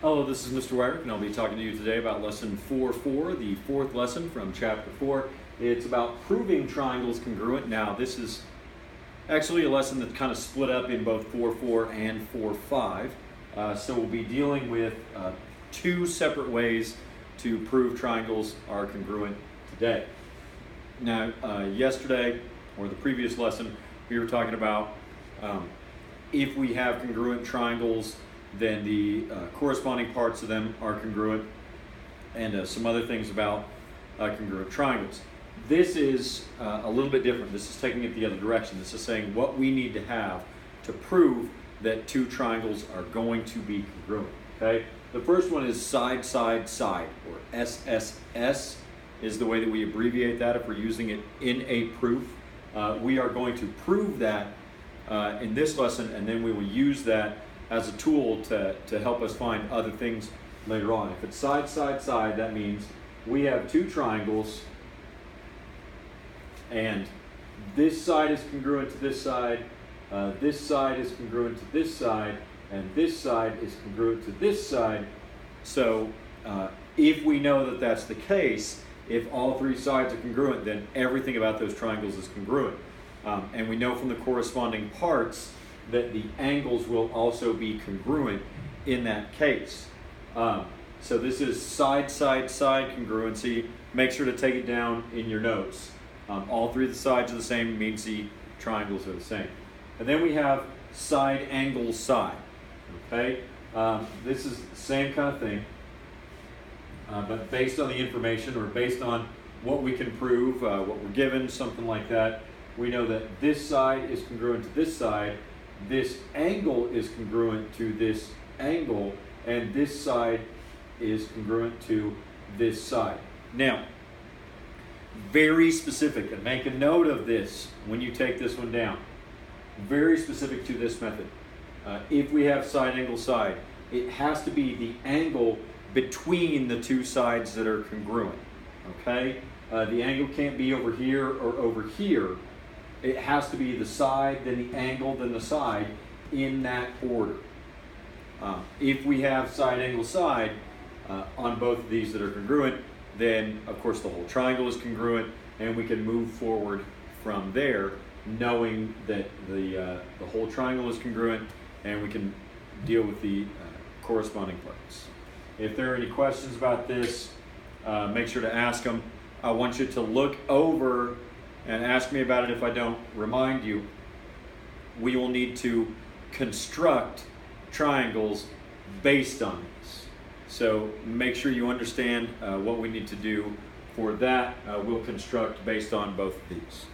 Hello, this is Mr. Wyrick, and I'll be talking to you today about lesson 4.4, the fourth lesson from chapter 4. It's about proving triangles congruent. Now, this is actually a lesson that's kind of split up in both 4.4 and 4.5. So we'll be dealing with two separate ways to prove triangles are congruent today. Now, yesterday, or the previous lesson, we were talking about if we have congruent triangles, then the corresponding parts of them are congruent, and some other things about congruent triangles. This is a little bit different. This is taking it the other direction. This is saying what we need to have to prove that two triangles are going to be congruent. Okay? The first one is side, side, side, or SSS is the way that we abbreviate that if we're using it in a proof. We are going to prove that in this lesson, and then we will use that as a tool to help us find other things later on. If it's side, side, side, that means we have two triangles and this side is congruent to this side is congruent to this side, and this side is congruent to this side. So if we know that that's the case, if all three sides are congruent, then everything about those triangles is congruent. And we know from the corresponding parts that the angles will also be congruent in that case. So this is side, side, side congruency. Make sure to take it down in your notes. All three of the sides are the same, means the triangles are the same. And then we have side, angle, side. Okay? This is the same kind of thing, but based on the information or based on what we can prove, what we're given, something like that, we know that this side is congruent to this side, this angle is congruent to this angle, and this side is congruent to this side. Now, very specific, and make a note of this when you take this one down. Very specific to this method. If we have side, angle, side, it has to be the angle between the two sides that are congruent. Okay? The angle can't be over here or over here. It has to be the side, then the angle, then the side, in that order. If we have side, angle, side on both of these that are congruent, then of course the whole triangle is congruent, and we can move forward from there knowing that the whole triangle is congruent, and we can deal with the corresponding parts. If there are any questions about this, make sure to ask them. I want you to look over and ask me about it if I don't remind you. We will need to construct triangles based on this. So make sure you understand what we need to do for that. We'll construct based on both of these.